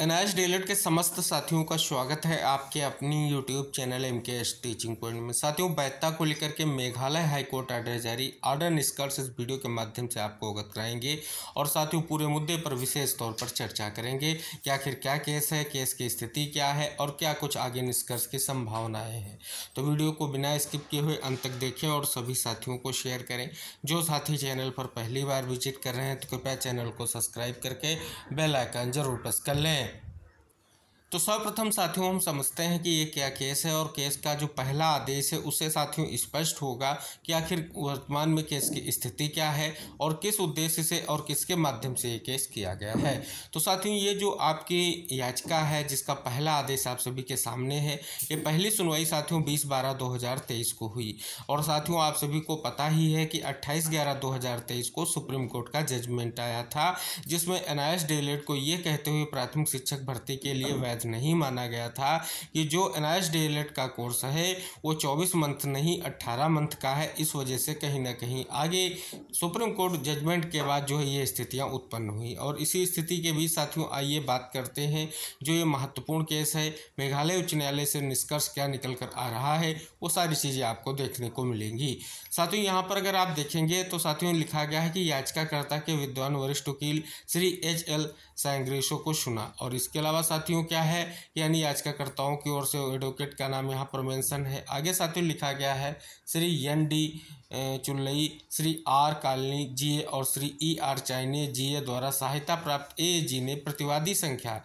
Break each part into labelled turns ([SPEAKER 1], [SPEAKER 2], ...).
[SPEAKER 1] NIS DElEd के समस्त साथियों का स्वागत है आपके अपनी YouTube channel MKS teaching point में। साथियों, वैधता को लेकर के मेघालय हाईकोर्ट आर्डर जारी, आर्डर निष्कर्ष इस वीडियो के माध्यम से आपको अवगत कराएंगे और साथियों पूरे मुद्दे पर विशेष तौर पर चर्चा करेंगे कि आखिर क्या केस है, केस की स्थिति क्या है और क्या कुछ आगे निष्कर्ष की संभावनाएं हैं। तो वीडियो को बिना स्किप किए हुए अंत तक देखें और सभी साथियों को शेयर करें। जो साथी चैनल पर पहली बार विजिट कर रहे हैं तो कृपया चैनल को सब्सक्राइब करके बेल आइकन जरूर प्रेस कर लें। तो सर्वप्रथम साथियों हम समझते हैं कि ये क्या केस है और केस का जो पहला आदेश है उससे साथियों स्पष्ट होगा कि आखिर वर्तमान में केस की स्थिति क्या है और किस उद्देश्य से और किसके माध्यम से ये केस किया गया है। तो साथियों ये जो आपकी याचिका है जिसका पहला आदेश आप सभी के सामने है, ये पहली सुनवाई साथियों 20/12/2023 को हुई और साथियों आप सभी को पता ही है कि 28/11/2023 को सुप्रीम कोर्ट का जजमेंट आया था, जिसमें एनआईएस डीएलएड को ये कहते हुए प्राथमिक शिक्षक भर्ती के लिए वैध नहीं माना गया था कि जो एनआईएस डीएलएड का कोर्स है वो 24 मंथ नहीं 18 मंथ का है। इस वजह से कहीं ना कहीं आगे सुप्रीम कोर्ट जजमेंट के बाद जो है ये स्थितियां उत्पन्न हुई और इसी स्थिति के बीच साथियों आइए बात करते हैं जो ये महत्वपूर्ण केस है, मेघालय उच्च न्यायालय से निष्कर्ष क्या निकल कर आ रहा है, वो सारी चीज़ें आपको देखने को मिलेंगी। साथियों यहाँ पर अगर आप देखेंगे तो साथियों लिखा गया है कि याचिकाकर्ता के विद्वान वरिष्ठ वकील श्री एच.एल. सांग्रेशो को सुना और इसके अलावा साथियों क्या है, यानी याचिकाकर्ताओं की ओर से एडवोकेट का नाम यहाँ पर मेंशन है। आगे साथियों लिखा गया है श्री एन.डी. चुल्लई, श्री आर. कालनी जीए और श्री ई.आर. चाइने जीए द्वारा सहायता प्राप्त एएजी ने प्रतिवादी संख्या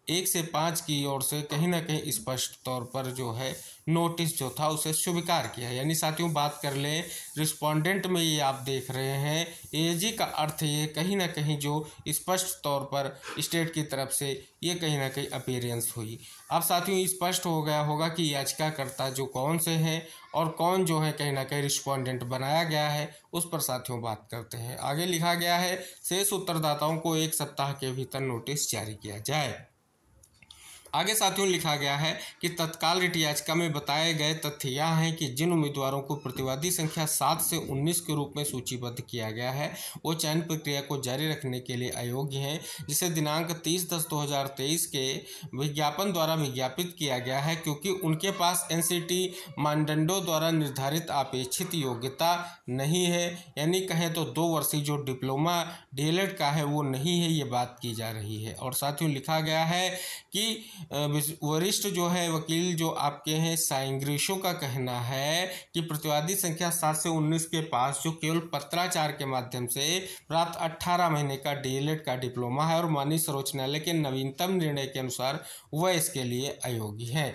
[SPEAKER 1] 1 से 5 की ओर से कहीं ना कहीं स्पष्ट तौर पर जो है नोटिस जो था उसे स्वीकार किया। यानी साथियों बात कर लें रिस्पोंडेंट में ये आप देख रहे हैं एएजी का अर्थ ये कहीं ना कहीं जो स्पष्ट तौर पर स्टेट की तरफ से ये कहीं ना कहीं अपीयरेंस हुई। अब साथियों स्पष्ट हो गया होगा कि याचिकाकर्ता जो कौन से हैं और कौन जो है कहीं ना कहीं रिस्पोंडेंट बनाया गया है उस पर साथियों बात करते हैं। आगे लिखा गया है शेष उत्तरदाताओं को 1 सप्ताह के भीतर नोटिस जारी किया जाए। आगे साथियों लिखा गया है कि तत्काल रिट याचिका में बताए गए तथ्य यह हैं कि जिन उम्मीदवारों को प्रतिवादी संख्या 7 से 19 के रूप में सूचीबद्ध किया गया है वो चयन प्रक्रिया को जारी रखने के लिए अयोग्य हैं, जिसे दिनांक 30/10/2023 के विज्ञापन द्वारा विज्ञापित किया गया है क्योंकि उनके पास एनसीटी मानदंडों द्वारा निर्धारित अपेक्षित योग्यता नहीं है। यानी कहें तो 2 वर्षीय जो डिप्लोमा डीएलएड का है वो नहीं है, ये बात की जा रही है। और साथियों लिखा गया है कि वरिष्ठ जो है वकील जो आपके हैं सांग्रेशो का कहना है कि प्रतिवादी संख्या 7 से 19 के पास जो केवल पत्राचार के माध्यम से प्राप्त 18 महीने का डीएलएड का डिप्लोमा है और माननीय सर्वोच्च न्यायालय के नवीनतम निर्णय के अनुसार वह इसके लिए अयोग्य है।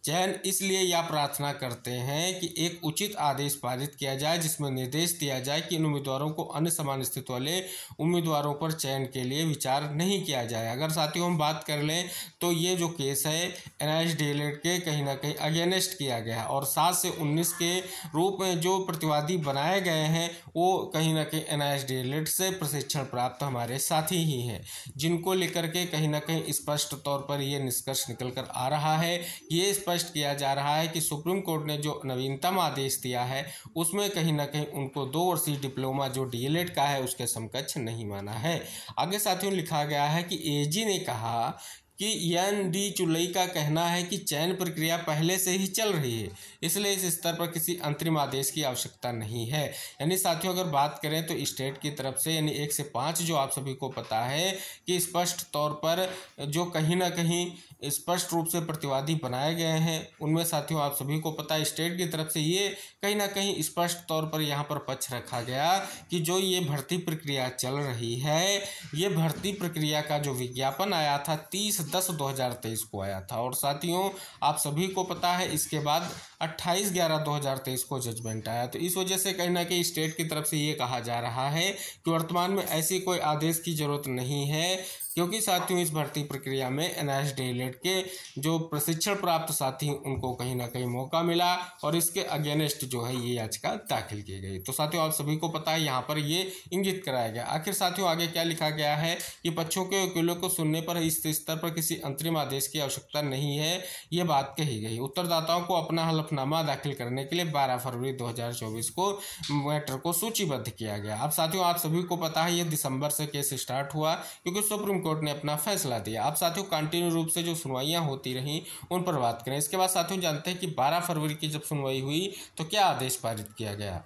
[SPEAKER 1] चयन इसलिए यह प्रार्थना करते हैं कि एक उचित आदेश पारित किया जाए जिसमें निर्देश दिया जाए कि इन उम्मीदवारों को अन्य समान स्थिति वाले उम्मीदवारों पर चयन के लिए विचार नहीं किया जाए। अगर साथियों हम बात कर लें तो ये जो केस है एनआईएस डीएलएड के कहीं ना कहीं अगेंस्ट किया गया और 7 से 19 के रूप में जो प्रतिवादी बनाए गए हैं वो कहीं ना कहीं एनआईएस डीएलएड से प्रशिक्षण प्राप्त हमारे साथी ही हैं, जिनको लेकर के कहीं ना कहीं स्पष्ट तौर पर ये निष्कर्ष निकल कर आ रहा है। ये स्पष्ट किया जा रहा है कि सुप्रीम कोर्ट ने जो नवीनतम आदेश दिया है उसमें कहीं ना कहीं उनको 2 वर्षीय डिप्लोमा जो डीएलएड का है उसके समकक्ष नहीं माना है। आगे साथियों लिखा गया है कि एजी ने कहा कि एन.डी. चुल्लई का कहना है कि चयन प्रक्रिया पहले से ही चल रही है, इसलिए इस स्तर पर किसी अंतरिम आदेश की आवश्यकता नहीं है। यानी साथियों अगर बात करें तो स्टेट की तरफ से यानी 1 से 5 जो आप सभी को पता है कि स्पष्ट तौर पर जो कहीं ना कहीं स्पष्ट रूप से प्रतिवादी बनाए गए हैं उनमें साथियों आप सभी को पता है स्टेट की तरफ से ये कहीं ना कहीं स्पष्ट तौर पर यहाँ पर पक्ष रखा गया कि जो ये भर्ती प्रक्रिया चल रही है, ये भर्ती प्रक्रिया का जो विज्ञापन आया था 30/10/2023 को आया था और साथियों आप सभी को पता है इसके बाद 28/11/2023 को जजमेंट आया। तो इस वजह से कहीं ना कहीं स्टेट की तरफ से ये कहा जा रहा है कि वर्तमान में ऐसी कोई आदेश की जरूरत नहीं है क्योंकि साथियों इस भर्ती प्रक्रिया में एनआईएस डीएलएड के जो प्रशिक्षण प्राप्त साथी उनको कहीं ना कहीं मौका मिला और इसके अगेंस्ट जो है ये याचिका दाखिल की गई। तो साथियों आप सभी को पता है यहाँ पर ये इंगित कराया गया। आखिर साथियों आगे क्या लिखा गया है कि पक्षों के वकीलों को सुनने पर इस स्तर पर किसी अंतरिम आदेश की आवश्यकता नहीं है, ये बात कही गई। उत्तरदाताओं को अपना हलफ हलफनामा दाखिल करने के लिए 12 फरवरी 2024 को मैटर को सूचीबद्ध किया गया। अब साथियों आप सभी को पता है ये दिसंबर से केस स्टार्ट हुआ क्योंकि सुप्रीम कोर्ट ने अपना फैसला दिया। अब साथियों कंटिन्यू रूप से जो सुनवाइयां होती रहीं उन पर बात करें। इसके बाद साथियों जानते हैं कि 12 फरवरी की जब सुनवाई हुई तो क्या आदेश पारित किया गया।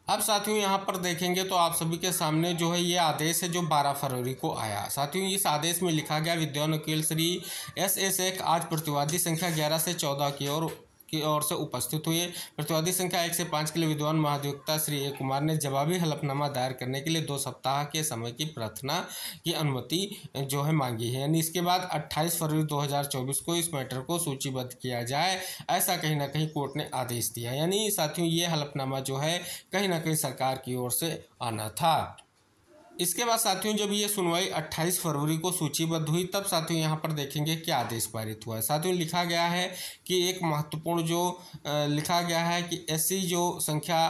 [SPEAKER 1] अब साथियों यहाँ पर देखेंगे तो आप सभी के सामने जो है ये आदेश है जो 12 फरवरी को आया। साथियों इस आदेश में लिखा गया, विद्वान वकील श्री एस शेख आज प्रतिवादी संख्या 11 से 14 की ओर से उपस्थित हुए। प्रतिवादी संख्या 1 से 5 के लिए विद्वान महाधिवक्ता श्री ए कुमार ने जवाबी हलफनामा दायर करने के लिए 2 सप्ताह के समय की प्रार्थना की अनुमति जो है मांगी है। यानी इसके बाद 28 फरवरी 2024 को इस मैटर को सूचीबद्ध किया जाए, ऐसा कहीं ना कहीं कोर्ट ने आदेश दिया। यानी साथियों ये हलफनामा जो है कहीं ना कहीं सरकार की ओर से आना था। इसके बाद साथियों जब ये सुनवाई 28 फरवरी को सूचीबद्ध हुई तब साथियों यहाँ पर देखेंगे क्या आदेश पारित हुआ है। साथियों लिखा गया है कि एक महत्वपूर्ण जो लिखा गया है कि ऐसी जो संख्या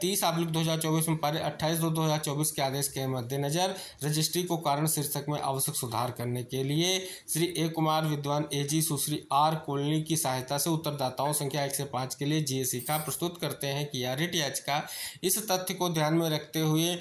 [SPEAKER 1] 30/2024 में पारित 28/2/2024 के आदेश के मद्देनजर रजिस्ट्री को कारण शीर्षक में आवश्यक सुधार करने के लिए श्री ए कुमार विद्वान एजी सुश्री आर कोलनी की सहायता से उत्तरदाताओं संख्या 1 से 5 के लिए जीएसी का प्रस्तुत करते हैं कि यह रिट याचिका इस तथ्य को ध्यान में रखते हुए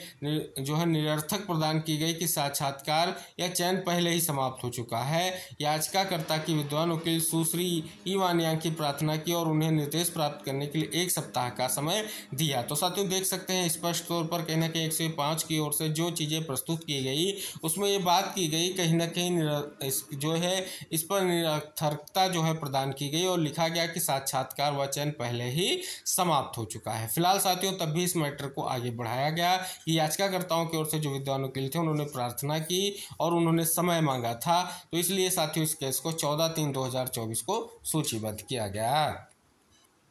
[SPEAKER 1] जो है निरर्थक प्रदान की गई कि साक्षात्कार या चयन पहले ही समाप्त हो चुका है। याचिकाकर्ता की विद्वान वकील सुश्री ई वानियांग की प्रार्थना की और उन्हें निर्देश प्राप्त करने के लिए 1 सप्ताह का समय दिया। तो साथियों देख सकते हैं स्पष्ट तौर पर कहीं ना कहीं 1 से 5 की ओर से जो चीज़ें प्रस्तुत की गई उसमें ये बात की गई कहीं ना कहीं जो है इस पर निरर्थकता जो है प्रदान की गई और लिखा गया कि साक्षात्कार व चयन पहले ही समाप्त हो चुका है। फिलहाल साथियों तब भी इस मैटर को आगे बढ़ाया गया कि याचिकाकर्ताओं की ओर से जो विद्वान वकील थे उन्होंने प्रार्थना की और उन्होंने समय मांगा था, तो इसलिए साथियों इस केस को 14/3/2024 को सूचीबद्ध किया गया।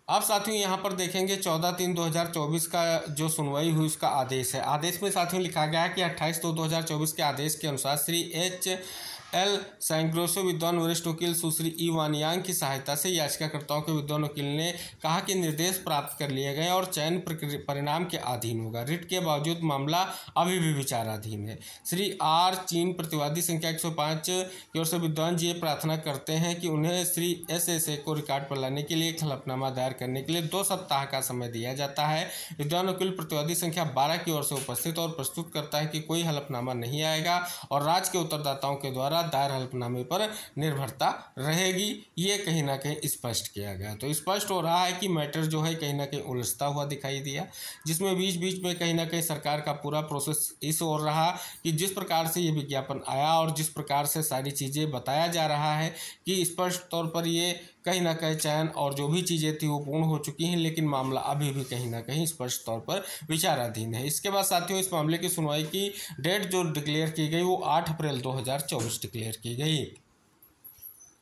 [SPEAKER 1] अब साथियों यहाँ पर देखेंगे 14/3/2024 का जो सुनवाई हुई उसका आदेश है। आदेश में साथियों लिखा गया है कि 28/2/2024 के आदेश के अनुसार श्री एच.एल. सैंग्रोसो विद्वान वरिष्ठ वकील सुश्री ई वानियांग की सहायता से याचिकाकर्ताओं के विद्वान वकील ने कहा कि निर्देश प्राप्त कर लिए गए और चयन परिणाम के अधीन होगा। रिट के बावजूद मामला अभी भी विचाराधीन है। श्री आर चीन प्रतिवादी संख्या 105 की ओर से विद्वान जी प्रार्थना करते हैं कि उन्हें श्री एस को रिकॉर्ड पर लाने के लिए एक हलफनामा दायर करने के लिए 2 सप्ताह का समय दिया जाता है। विद्वान वकील प्रतिवादी संख्या 12 की ओर से उपस्थित और प्रस्तुत करता है कि कोई हलफनामा नहीं आएगा और राज्य के उत्तरदाताओं के द्वारा दायर हलफनामे पर निर्भरता रहेगी। ये कहीं ना कहीं स्पष्ट किया गया। तो स्पष्ट हो रहा है कि मैटर जो है कहीं ना कहीं उलझता हुआ दिखाई दिया, जिसमें बीच बीच में कहीं ना कहीं सरकार का पूरा प्रोसेस इस ओर रहा कि जिस प्रकार से ये विज्ञापन आया और जिस प्रकार से सारी चीज़ें बताया जा रहा है कि स्पष्ट तौर पर ये कहीं ना कहीं चयन और जो भी चीज़ें थी वो पूर्ण हो चुकी हैं, लेकिन मामला अभी भी कहीं ना कहीं स्पष्ट तौर पर विचाराधीन है। इसके बाद साथियों इस मामले की सुनवाई की डेट जो डिक्लेयर की गई वो 8 अप्रैल 2024 डिक्लेयर की गई।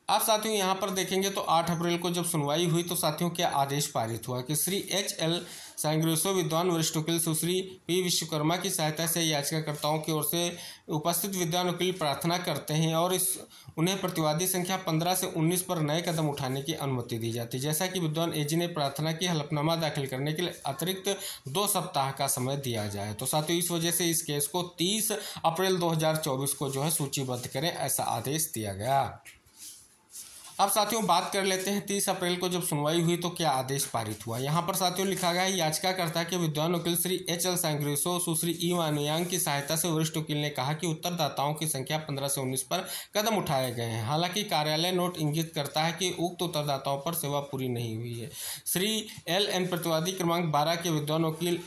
[SPEAKER 1] अब साथियों यहाँ पर देखेंगे तो 8 अप्रैल को जब सुनवाई हुई तो साथियों क्या आदेश पारित हुआ कि श्री एच.एल. सैंग्रोसो विद्वान वरिष्ठ वकील सुश्री पी विश्वकर्मा की सहायता से याचिकाकर्ताओं की ओर से उपस्थित विद्वान वकील प्रार्थना करते हैं और उन्हें प्रतिवादी संख्या 15 से 19 पर नए कदम उठाने की अनुमति दी जाती है। जैसा कि विद्वान एजी ने प्रार्थना की, हलफनामा दाखिल करने के लिए अतिरिक्त 2 सप्ताह का समय दिया जाए। तो साथियों इस वजह से इस केस को 30 अप्रैल 2024 को जो है सूचीबद्ध करें, ऐसा आदेश दिया गया। अब साथियों बात कर लेते हैं 30 अप्रैल को जब सुनवाई हुई तो क्या आदेश पारित हुआ। यहाँ पर साथियों लिखा गया है, याचिकाकर्ता के विद्वान वकील श्री एच.एल. सैंग्रोसो सुश्री ई वानियांग की सहायता से वरिष्ठ वकील ने कहा कि उत्तरदाताओं की संख्या 15 से 19 पर कदम उठाए गए हैं। हालांकि कार्यालय नोट इंगित करता है कि उक्त उत्तरदाताओं पर सेवा पूरी नहीं हुई है। श्री एल.एन. प्रतिवादी क्रमांक 12 के विद्वान वकील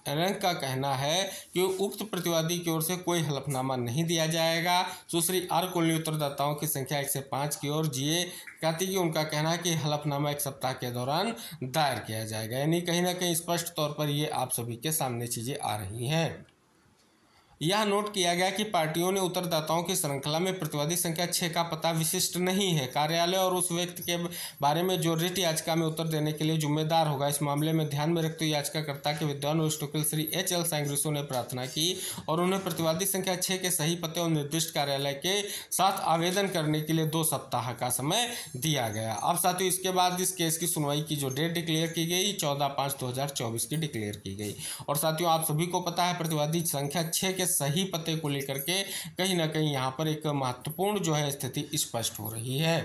[SPEAKER 1] रंग का कहना है कि उक्त प्रतिवादी की ओर से कोई हलफनामा नहीं दिया जाएगा। सुश्री आर कोलनी उत्तरदाताओं की संख्या 1 से 5 की ओर जीए कहती कि उनका कहना है कि हलफनामा 1 सप्ताह के दौरान दायर किया जाएगा। यानी कहीं ना कहीं स्पष्ट तौर पर ये आप सभी के सामने चीज़ें आ रही हैं। यह नोट किया गया कि पार्टियों ने उत्तरदाताओं की श्रृंखला में प्रतिवादी संख्या 6 का पता विशिष्ट नहीं है। कार्यालय और उस व्यक्ति के बारे में जो रिट याचिका में उत्तर देने के लिए जिम्मेदार होगा। इस मामले में ध्यान में रखते हुए याचिकाकर्ता के विद्वान वरिष्ठ वकील श्री एच.एल. सैंग्रोसो ने प्रार्थना की और उन्हें प्रतिवादी संख्या 6 के सही पते और निर्दिष्ट कार्यालय के साथ आवेदन करने के लिए 2 सप्ताह का समय दिया गया। अब साथियों इसके बाद इस केस की सुनवाई की जो डेट डिक्लेयर की गई 14/5/2024 की डिक्लेयर की गई। और साथियों आप सभी को पता है प्रतिवादी संख्या 6 के सही पते को लेकर के कहीं ना कहीं यहाँ पर एक महत्वपूर्ण जो है स्थिति स्पष्ट हो रही है।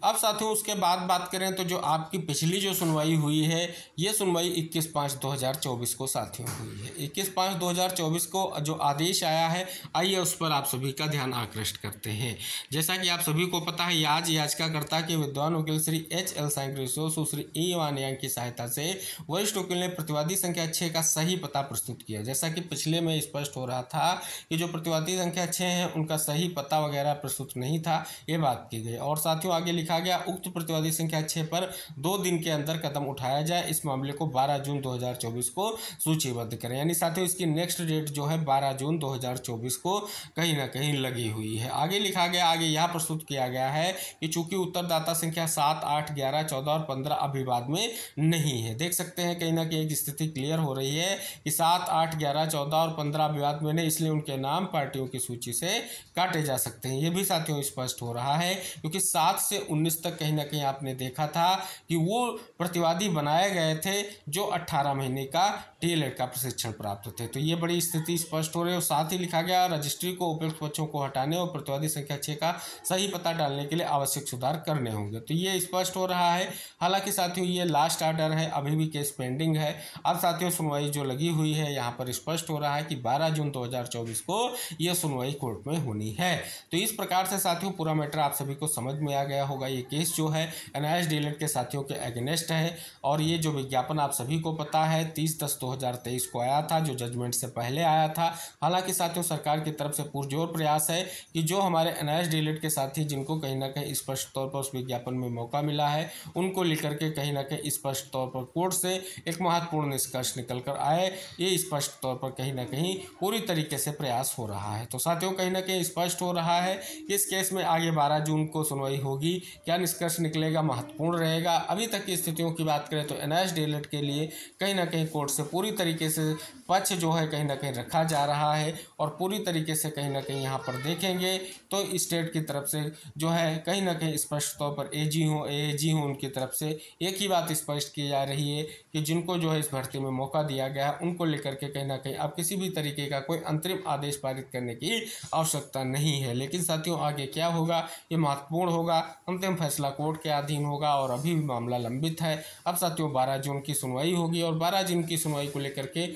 [SPEAKER 1] अब साथियों उसके बाद बात करें तो जो आपकी पिछली जो सुनवाई हुई है, ये सुनवाई 21/5/2024 को साथियों हुई है। 21/5/2024 को जो आदेश आया है, आइए उस पर आप सभी का ध्यान आकृष्ट करते हैं। जैसा कि आप सभी को पता है, आज याचिकाकर्ता के विद्वान वकील श्री H.L. सांक्रेतिस सुश्री E. वानियांग की सहायता से वरिष्ठ वकील ने प्रतिवादी संख्या 6 का सही पता प्रस्तुत किया। जैसा कि पिछले में स्पष्ट हो रहा था कि जो प्रतिवादी संख्या 6 है उनका सही पता वगैरह प्रस्तुत नहीं था, ये बात की गई। और साथियों आगे लिखा गया, उक्त प्रतिवादी संख्या 6 पर 2 दिन के अंदर कदम उठाया जाए। इस मामले को 12 जून 2024 को सूचीबद्ध करें। यानी साथियों इसकी नेक्स्ट डेट जो है 12 जून 2024 को कहीं ना कहीं लगी हुई है। आगे लिखा गया, आगे यह प्रस्तुत किया गया है कि चूंकि उत्तरदाता संख्या 7, 8, 11, 14 और 15 अभिवाद में नहीं है। देख सकते हैं कहीं ना कहीं एक स्थिति क्लियर हो रही है कि 7, 8, 11, 14 और 15 अभिवाद में नहीं, इसलिए उनके नाम पार्टियों की सूची से काटे जा सकते हैं। ये भी साथियों स्पष्ट हो रहा है क्योंकि 7 से 19 तक कहीं ना कहीं आपने देखा था कि वो प्रतिवादी बनाए गए थे जो 18 महीने का DLED का प्रशिक्षण प्राप्त थे। तो ये बड़ी स्थिति स्पष्ट हो रही है। और साथ ही लिखा गया, रजिस्ट्री को उपयुक्त पक्षों को हटाने और प्रतिवादी संख्या 6 का सही पता डालने के लिए आवश्यक सुधार करने होंगे। तो ये स्पष्ट हो रहा है। हालांकि साथियों ये लास्ट ऑर्डर है, अभी भी केस पेंडिंग है। अब साथियों सुनवाई जो लगी हुई है, यहाँ पर स्पष्ट हो रहा है कि 12 जून 2024 को यह सुनवाई कोर्ट में होनी है। तो इस प्रकार से साथियों पूरा मैटर आप सभी को समझ में आ गया होगा। ये केस जो है NIS DLED के साथियों के अगेंस्ट है। और ये जो विज्ञापन आप सभी को पता है 30/10/2023 को आया था, जो जजमेंट से पहले आया था। हालांकि साथियों सरकार की तरफ से पुरजोर प्रयास है कि जो हमारे NIS DLED के साथी जिनको कहीं ना कहीं स्पष्ट तौर पर उस विज्ञापन में मौका मिला है, उनको लेकर के कहीं ना कहीं स्पष्ट तौर पर कोर्ट से एक महत्वपूर्ण निष्कर्ष निकल कर आए। ये स्पष्ट तौर पर कहीं ना कहीं पूरी तरीके से प्रयास हो रहा है। तो साथियों कहीं ना कहीं स्पष्ट हो रहा है कि इस केस में आगे 12 जून को सुनवाई होगी। क्या निष्कर्ष निकलेगा, महत्वपूर्ण रहेगा। अभी तक की स्थितियों की बात करें तो NIS DLED के लिए कहीं ना कहीं कोर्ट से पूरी तरीके से पक्ष जो है कहीं ना कहीं रखा जा रहा है। और पूरी तरीके से कहीं ना कहीं यहाँ पर देखेंगे तो स्टेट की तरफ से जो है कहीं ना कहीं स्पष्ट तौर पर AG हो AAG हो, उनकी तरफ से एक ही बात स्पष्ट की जा रही है कि जिनको जो है इस भर्ती में मौका दिया गया है उनको लेकर के कहीं ना कहीं अब किसी भी तरीके का कोई अंतरिम आदेश पारित करने की आवश्यकता नहीं है। लेकिन साथियों आगे क्या होगा ये महत्वपूर्ण होगा, अंतिम फैसला कोर्ट के अधीन होगा और अभी भी मामला लंबित है। अब साथियों 12 जून की सुनवाई होगी और 12 जून की सुनवाई को लेकर के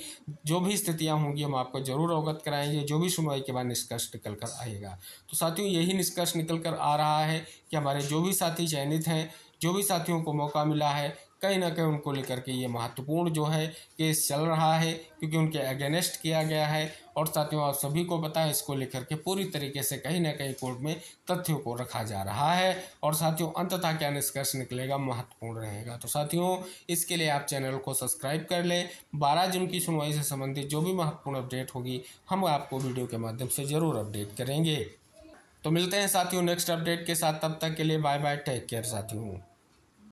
[SPEAKER 1] जो भी स्थितियां होंगी हम आपको जरूर अवगत कराएंगे, जो भी सुनवाई के बाद निष्कर्ष निकल कर आएगा। तो साथियों यही निष्कर्ष निकल कर आ रहा है कि हमारे जो भी साथी चयनित हैं, जो भी साथियों को मौका मिला है, कहीं ना कहीं उनको लेकर के ये महत्वपूर्ण जो है केस चल रहा है क्योंकि उनके अगेंस्ट किया गया है। और साथियों आप सभी को पता है इसको लेकर के पूरी तरीके से कहीं ना कहीं कोर्ट में तथ्यों को रखा जा रहा है। और साथियों अंततः क्या निष्कर्ष निकलेगा महत्वपूर्ण रहेगा। तो साथियों इसके लिए आप चैनल को सब्सक्राइब कर लें। 12 जून की सुनवाई से संबंधित जो भी महत्वपूर्ण अपडेट होगी हम आपको वीडियो के माध्यम से ज़रूर अपडेट करेंगे। तो मिलते हैं साथियों नेक्स्ट अपडेट के साथ, तब तक के लिए बाय बाय, टेक केयर साथियों।